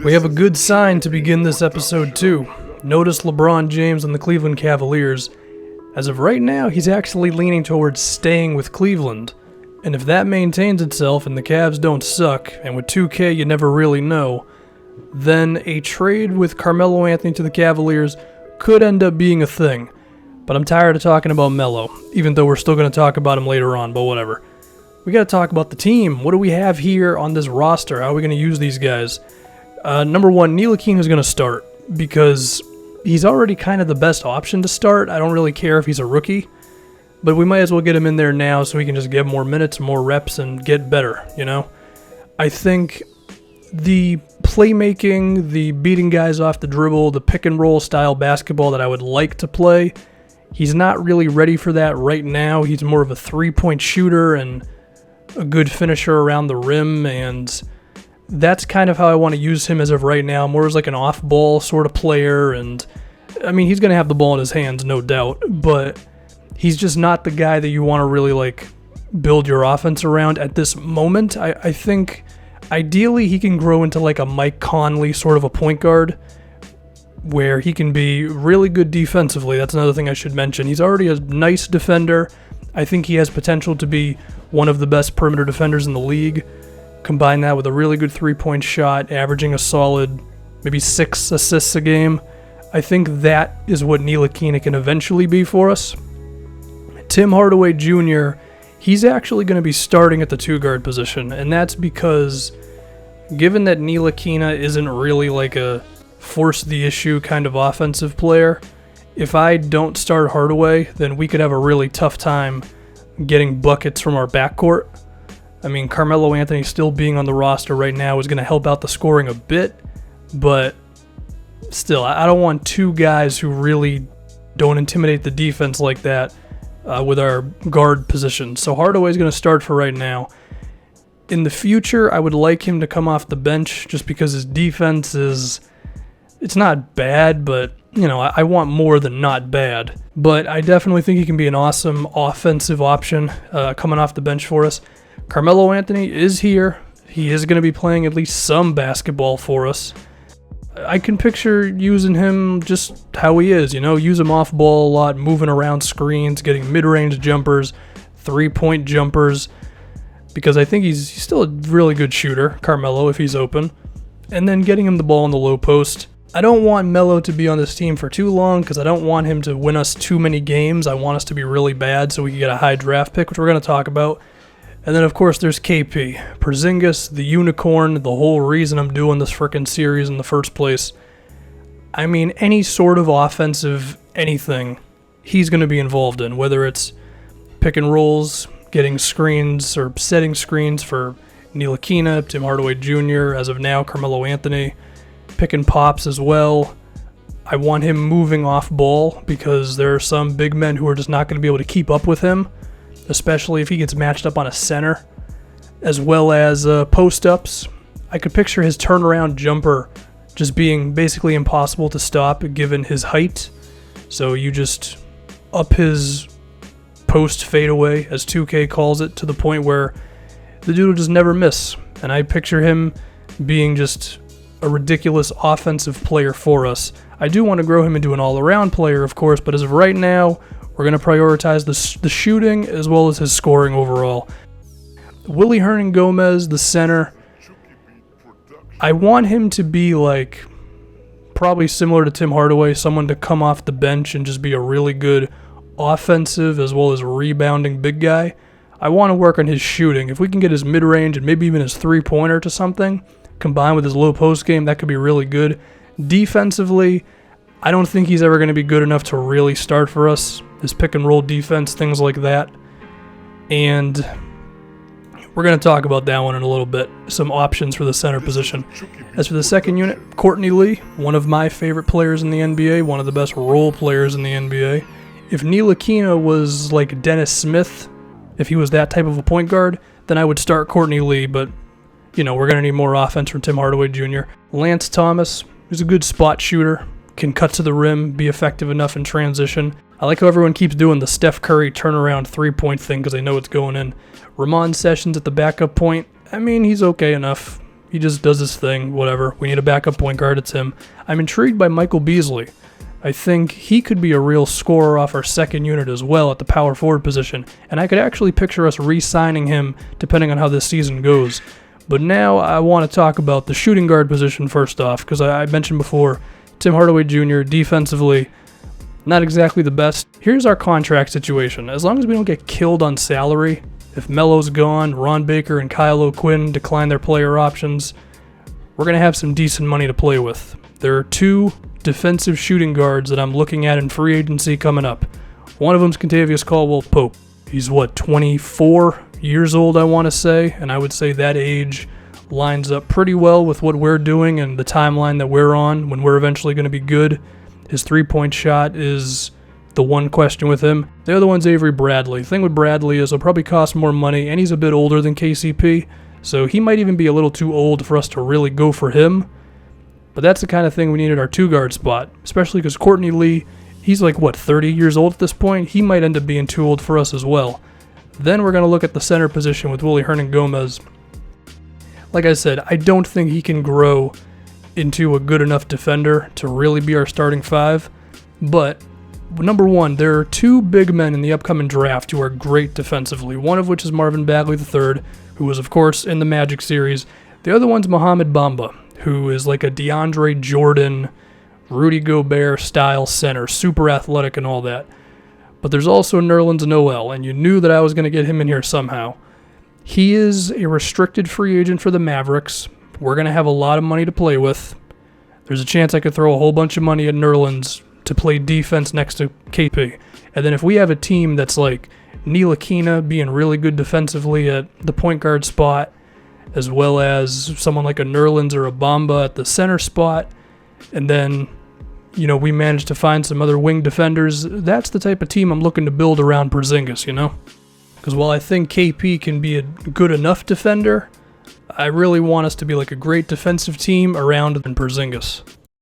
We have a good sign to begin this episode too. Notice LeBron James and the Cleveland Cavaliers. As of right now, he's actually leaning towards staying with Cleveland. And if that maintains itself and the Cavs don't suck, and with 2K you never really know, then a trade with Carmelo Anthony to the Cavaliers could end up being a thing. But I'm tired of talking about Melo, even though we're still going to talk about him later on, but whatever. We got to talk about the team. What do we have here on this roster? How are we going to use these guys? Number one, Ntilikina is going to start because he's already kind of the best option to start. I don't really care if he's a rookie, but we might as well get him in there now so we can just get more minutes, more reps, and get better, you know? I think the playmaking, the beating guys off the dribble, the pick-and-roll style basketball that I would like to play, he's not really ready for that right now. He's more of a three-point shooter and a good finisher around the rim, and that's kind of how I want to use him as of right now, more as like an off-ball sort of player. And I mean, he's going to have the ball in his hands, no doubt, but he's just not the guy that you want to really like build your offense around at this moment. I think ideally he can grow into like a Mike Conley sort of a point guard where he can be really good defensively. That's another thing I should mention. He's already a nice defender. I think he has potential to be one of the best perimeter defenders in the league. Combine that with a really good three-point shot, averaging a solid maybe 6 assists a game. I think that is what Ntilikina can eventually be for us. Tim Hardaway Jr., he's actually going to be starting at the two-guard position, and that's because given that Ntilikina isn't really like a force-the-issue kind of offensive player, if I don't start Hardaway, then we could have a really tough time getting buckets from our backcourt. I mean, Carmelo Anthony still being on the roster right now is going to help out the scoring a bit, but still, I don't want two guys who really don't intimidate the defense like that with our guard position. So Hardaway's going to start for right now. In the future, I would like him to come off the bench just because his defense it's not bad, but you know, I want more than not bad. But I definitely think he can be an awesome offensive option coming off the bench for us. Carmelo Anthony is here. He is going to be playing at least some basketball for us. I can picture using him just how he is, you know, use him off ball a lot, moving around screens, getting mid-range jumpers, three-point jumpers, because I think he's still a really good shooter, Carmelo, if he's open, and then getting him the ball in the low post. I don't want Melo to be on this team for too long because I don't want him to win us too many games. I want us to be really bad so we can get a high draft pick, which we're going to talk about. And then, of course, there's KP. Porzingis, the unicorn, the whole reason I'm doing this frickin' series in the first place. I mean, any sort of offensive anything he's going to be involved in, whether it's pick and rolls, getting screens, or setting screens for Ntilikina, Tim Hardaway Jr., as of now, Carmelo Anthony, pick and pops as well. I want him moving off ball because there are some big men who are just not going to be able to keep up with him, especially if he gets matched up on a center, as well as post-ups. I could picture his turnaround jumper just being basically impossible to stop given his height. So you just up his post fadeaway, as 2K calls it, to the point where the dude will just never miss. And I picture him being just a ridiculous offensive player for us. I do want to grow him into an all-around player, of course, but as of right now, we're going to prioritize the shooting as well as his scoring overall. Willie Hernan-Gomez, the center, I want him to be like probably similar to Tim Hardaway, someone to come off the bench and just be a really good offensive as well as rebounding big guy. I want to work on his shooting. If we can get his mid-range and maybe even his three-pointer to something, combined with his low post game, that could be really good. Defensively, I don't think he's ever going to be good enough to really start for us. His pick and roll defense, things like that. And we're going to talk about that one in a little bit. Some options for the center position. As for the second unit, Courtney Lee, one of my favorite players in the NBA, one of the best role players in the NBA. If Ntilikina was like Dennis Smith, if he was that type of a point guard, then I would start Courtney Lee, but you know, we're going to need more offense from Tim Hardaway Jr. Lance Thomas, who's a good spot shooter, can cut to the rim, be effective enough in transition. I like how everyone keeps doing the Steph Curry turnaround three-point thing because they know it's going in. Ramon Sessions at the backup point, I mean, he's okay enough. He just does his thing, whatever. We need a backup point guard, it's him. I'm intrigued by Michael Beasley. I think he could be a real scorer off our second unit as well at the power forward position, and I could actually picture us re-signing him depending on how this season goes. But now I want to talk about the shooting guard position first off, because I mentioned before, Tim Hardaway Jr. defensively, not exactly the best. Here's our contract situation. As long as we don't get killed on salary, if Melo's gone, Ron Baker and Kyle O'Quinn decline their player options, we're going to have some decent money to play with. There are 2 defensive shooting guards that I'm looking at in free agency coming up. One of them's Kentavious Caldwell-Pope. He's 24 years old, I want to say, and I would say that age lines up pretty well with what we're doing and the timeline that we're on when we're eventually going to be good. His three-point shot is the one question with him. The other one's Avery Bradley. The thing with Bradley is he'll probably cost more money, and he's a bit older than KCP, so he might even be a little too old for us to really go for him. But that's the kind of thing we need at our 2-guard spot, especially because Courtney Lee, he's 30 years old at this point. He might end up being too old for us as well. Then we're going to look at the center position with Willie Hernan-Gomez. Like I said, I don't think he can grow into a good enough defender to really be our starting 5. But, number one, there are 2 big men in the upcoming draft who are great defensively, one of which is Marvin Bagley III, who was, of course, in the Magic series. The other one's Mohamed Bamba, who is like a DeAndre Jordan, Rudy Gobert style center, super athletic and all that. But there's also Nerlens Noel, and you knew that I was going to get him in here somehow. He is a restricted free agent for the Mavericks. We're going to have a lot of money to play with. There's a chance I could throw a whole bunch of money at Nerlens to play defense next to KP. And then if we have a team that's like Ntilikina being really good defensively at the point guard spot, as well as someone like a Nerlens or a Bamba at the center spot, and then, we managed to find some other wing defenders, that's the type of team I'm looking to build around Porzingis, Because while I think KP can be a good enough defender, I really want us to be like a great defensive team around Porzingis.